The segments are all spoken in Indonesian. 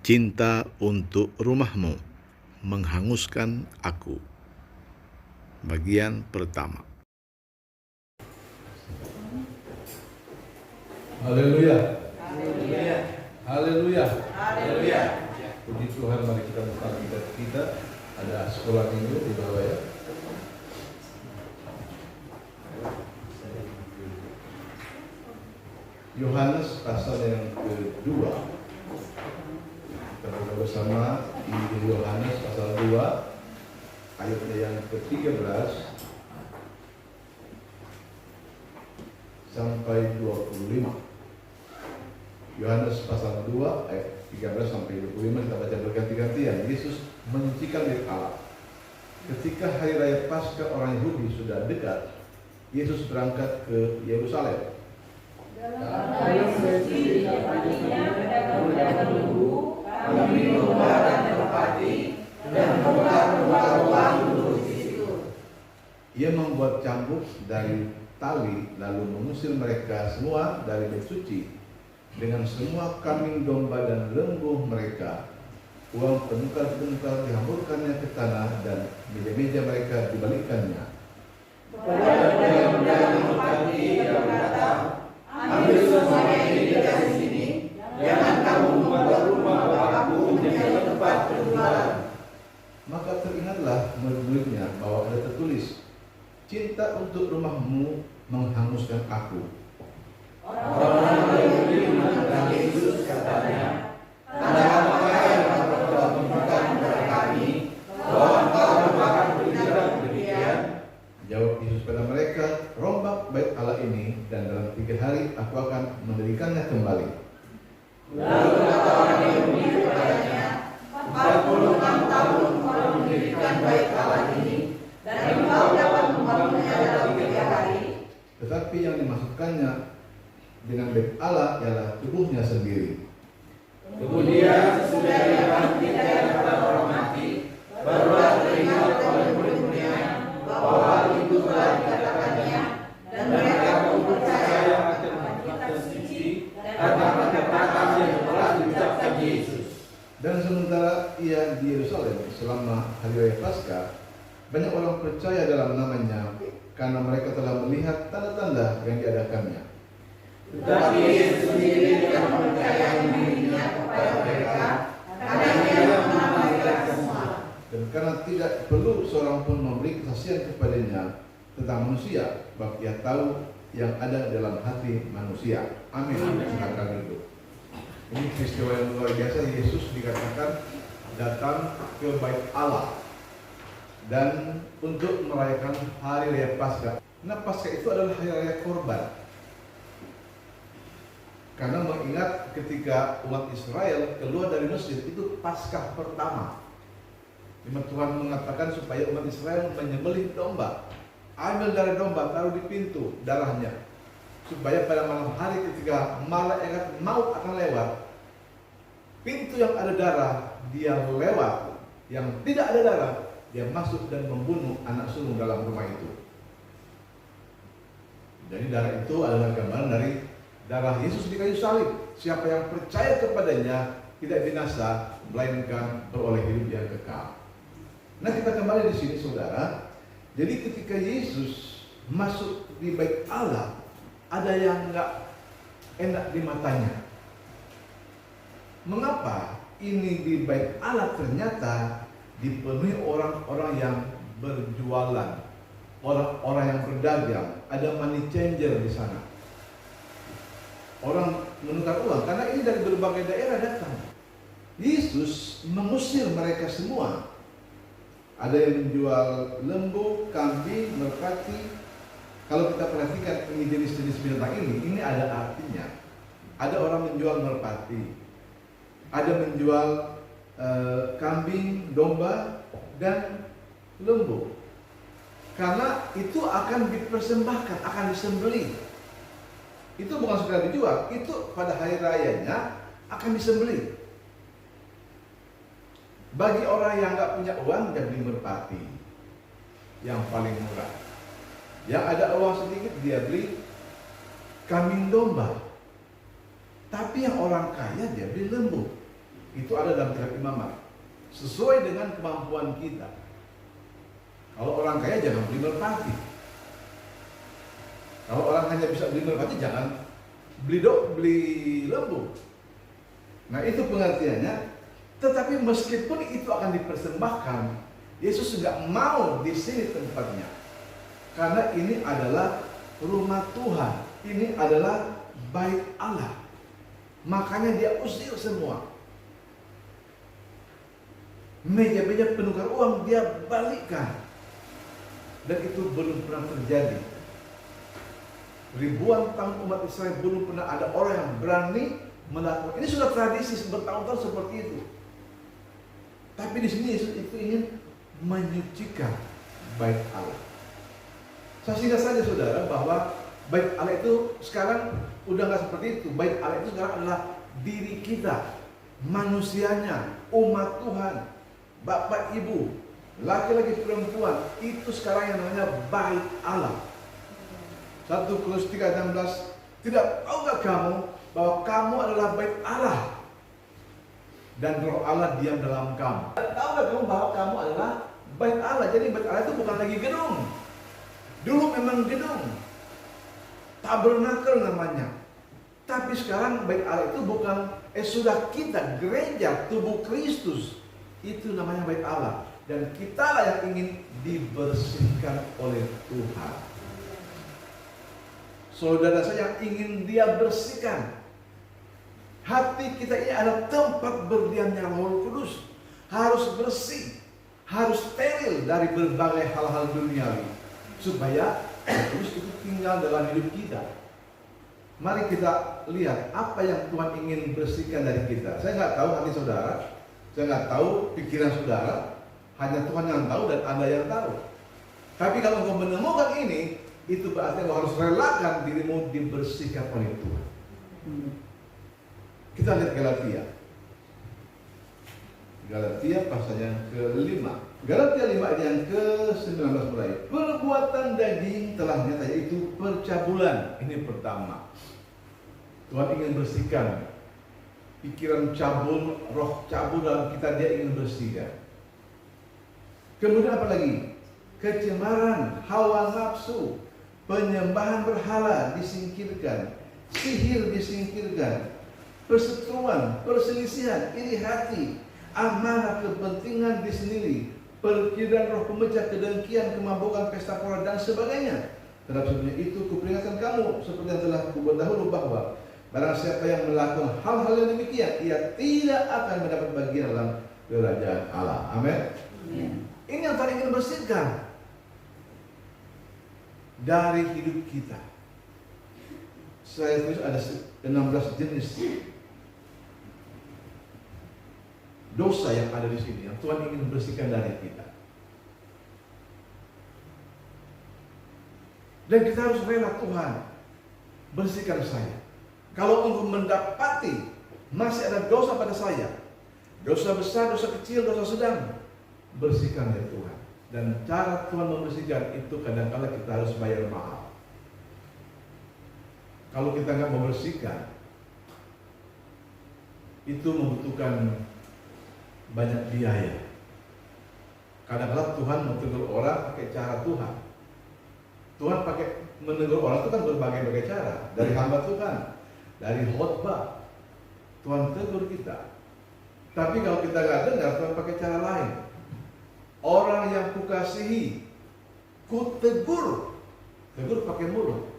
Cinta untuk rumahmu menghanguskan aku. Bagian pertama. Haleluya. Haleluya. Haleluya. Haleluya. Puji Tuhan, mari kita buka kita. Ada sekolah minggu di bawah ya. Yohanes pasal yang kedua. Kita buka bersama Injil Yohanes pasal 2 ayatnya yang ke-13 sampai 25. Yohanes pasal 2 ayat 13 sampai 25 kita baca berganti-gantian. Yesus menyucikan milik Allah. Ketika hari raya Paskah orang Yahudi sudah dekat, Yesus berangkat ke Yerusalem. Dalam hari suci di tempatnya pada bulan Minggu, kami membawa dan merpati dan membakar rumah-rumah duduk di situ. Ia membuat cambuk dari tali lalu mengusir mereka semua dari bait suci dengan semua kambing domba dan lembu mereka. Uang penukar-penukar dihamburkannya ke tanah dan meja-meja mereka dibalikkannya. Kepada pedagang-pedagang merpati ia berkata, ambil semuanya ini dari sini, jangan kamu membuat rumah Bapakku menjadi tempat berjualan. Maka teringatlah murid-muridnya bahwa ada tertulis, cinta untuk rumahmu menghanguskan aku. Orang-orang Yahudi menentang Yesus katanya, tanda apa yang Engkau tunjukkan kepada kami bahwa Engkau merupakan bertindak demikian? Jawab Yesus pada mereka, rombak bait Allah ini dan dalam 3 hari aku akan mendirikannya kembali. Lalu kata orang Yahudi kepadanya, 46 tahun Engkau mendirikan bait Allah ini, dan Engkau dapat membangunnya dalam 3 hari. Tetapi yang dimaksudkannya dengan bait Allah ialah tubuhnya sendiri. Kemudian sesudah ia bangkit dari antara orang mati, barulah teringat oleh murid-muridnya bahwa hal itu telah dikatakannya, dan mereka pun percaya akan kitab suci dan kata-kata yang telah diucapkan Yesus. Dan sementara ia di Yerusalem selama hari raya Paskah, banyak orang percaya dalam namanya karena mereka telah melihat tanda-tanda yang diadakannya. Tetapi Yesus sendiri tidak mempercayai dirinya kepada mereka, karena ia mengenal mereka semua. Dan karena tidak perlu seorang pun memberi kesaksian kepadanya tentang manusia, sebab ia tahu yang ada dalam hati manusia. Amin. Katakan itu. Ini peristiwa yang luar biasa. Yesus dikatakan datang ke bait Allah dan untuk merayakan hari raya Paskah. Nah, Paskah itu adalah hari raya korban. Karena mengingat ketika umat Israel keluar dari Mesir, itu Paskah pertama. Dimana Tuhan mengatakan supaya umat Israel menyembelih domba. Ambil dari domba, taruh di pintu darahnya. Supaya pada malam hari ketika malaikat maut akan lewat, pintu yang ada darah, dia lewat. Yang tidak ada darah, dia masuk dan membunuh anak sulung dalam rumah itu. Jadi darah itu adalah gambaran dari darah Yesus di kayu salib. Siapa yang percaya kepadanya tidak binasa, melainkan beroleh hidup yang kekal. Nah, kita kembali di sini, saudara. Jadi ketika Yesus masuk di bait Allah, ada yang enggak enak di matanya. Mengapa ini di bait Allah ternyata dipenuhi orang-orang yang berjualan, orang-orang yang berdagang, ada money changer di sana. Orang menukar uang, karena ini dari berbagai daerah datang. Yesus mengusir mereka semua. Ada yang menjual lembu, kambing, merpati. Kalau kita perhatikan ini jenis-jenis binatang ini ada artinya. Ada orang menjual merpati, ada menjual kambing, domba, dan lembu. Karena itu akan dipersembahkan, akan disembelih. Itu bukan sekedar dijual, itu pada hari rayanya akan disembelih. Bagi orang yang nggak punya uang, dia beli merpati yang paling murah. Yang ada uang sedikit, dia beli kambing domba. Tapi yang orang kaya dia beli lembu. Itu ada dalam kitab Imamat. Sesuai dengan kemampuan kita. Kalau orang kaya jangan beli merpati. Kalau orang hanya bisa beli merpati, jangan beli lembu. Nah, itu pengertiannya. Tetapi meskipun itu akan dipersembahkan, Yesus nggak mau di sini tempatnya. Karena ini adalah rumah Tuhan. Ini adalah bait Allah. Makanya dia usir semua. Meja-meja penukar uang dia balikkan. Dan itu belum pernah terjadi. Ribuan tahun umat Israel belum pernah ada orang yang berani melakukan. Ini sudah tradisi bertahun-tahun seperti itu. Tapi di sini Yesus itu ingin menyucikan bait Allah. Saya singkat saja saudara bahwa bait Allah itu sekarang udah nggak seperti itu. Bait Allah itu sekarang adalah diri kita, manusianya, umat Tuhan, bapak ibu, laki-laki perempuan. Itu sekarang yang namanya bait Allah. 1 Korintus 3:16, tidak tahukah kamu bahwa kamu adalah bait Allah dan roh Allah diam dalam kamu? Tidak tahukah kamu bahwa kamu adalah bait Allah? Jadi bait Allah itu bukan lagi gedung. Dulu memang gedung, tabernakel namanya. Tapi sekarang bait Allah itu bukan, sudah kita, gereja, tubuh Kristus. Itu namanya bait Allah. Dan kitalah yang ingin dibersihkan oleh Tuhan. Saudara saya yang ingin dia bersihkan. Hati kita ini adalah tempat berdiamnya Roh Kudus. Harus bersih, harus steril dari berbagai hal-hal duniawi. Supaya Roh Kudus itu tinggal dalam hidup kita. Mari kita lihat apa yang Tuhan ingin bersihkan dari kita. Saya nggak tahu hati saudara, saya nggak tahu pikiran saudara. Hanya Tuhan yang tahu dan Anda yang tahu. Tapi kalau engkau menemukan ini, itu berarti engkau harus relakan dirimu dibersihkan oleh Tuhan. Kita lihat Galatia. Galatia pasal yang ke-5. Galatia 5 ayat yang ke-19 mulai. Perbuatan daging telah nyata, yaitu percabulan. Ini pertama. Tuhan ingin bersihkan pikiran cabul, roh cabul dalam kita, dia ingin bersihkan. Kemudian apa lagi? Kecemaran, hawa nafsu, penyembahan berhala disingkirkan, sihir disingkirkan, perseteruan, perselisihan, iri hati, amanah, kepentingan diri sendiri, perkiraan roh pemecah, kedengkian, kemabukan, pesta pora dan sebagainya. Terhadap semuanya itu kuperingatkan kamu seperti yang telah kubuat dahulu bahwa barang siapa yang melakukan hal-hal yang demikian, ia tidak akan mendapat bagian dalam kerajaan Allah. Amin. Ini yang Tuhan ingin bersihkan dari hidup kita. Saya tulis ada 16 jenis dosa yang ada di sini yang Tuhan ingin bersihkan dari kita. Dan kita harus rela, Tuhan bersihkan saya. Kalau engkau mendapati masih ada dosa pada saya, dosa besar, dosa kecil, dosa sedang, bersihkan ya Tuhan. Dan cara Tuhan membersihkan itu kadang-kadang kita harus bayar mahal. Kalau kita nggak membersihkan, itu membutuhkan banyak biaya. Kadang-kadang Tuhan menegur orang pakai cara Tuhan. Tuhan pakai menegur orang itu kan berbagai-bagai cara. Dari hamba Tuhan, dari khotbah, Tuhan tegur kita. Tapi kalau kita nggak dengar, Tuhan pakai cara lain. Orang yang kukasihi, kutegur, tegur pakai mulut.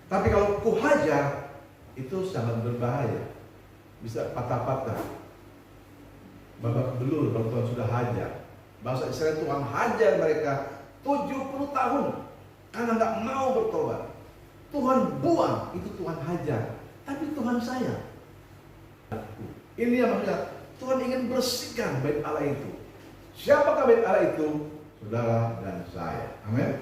Tapi kalau kuhajar, itu sangat berbahaya. Bisa patah-patah, babak belur kalau Tuhan sudah hajar. Bangsa Israel Tuhan hajar mereka 70 tahun karena nggak mau bertobat. Tuhan buang, itu Tuhan hajar. Tapi Tuhan sayang. Ini yang maksudnya Tuhan ingin bersihkan bait Allah itu. Siapakah bait Allah itu? Saudara dan saya. Amin.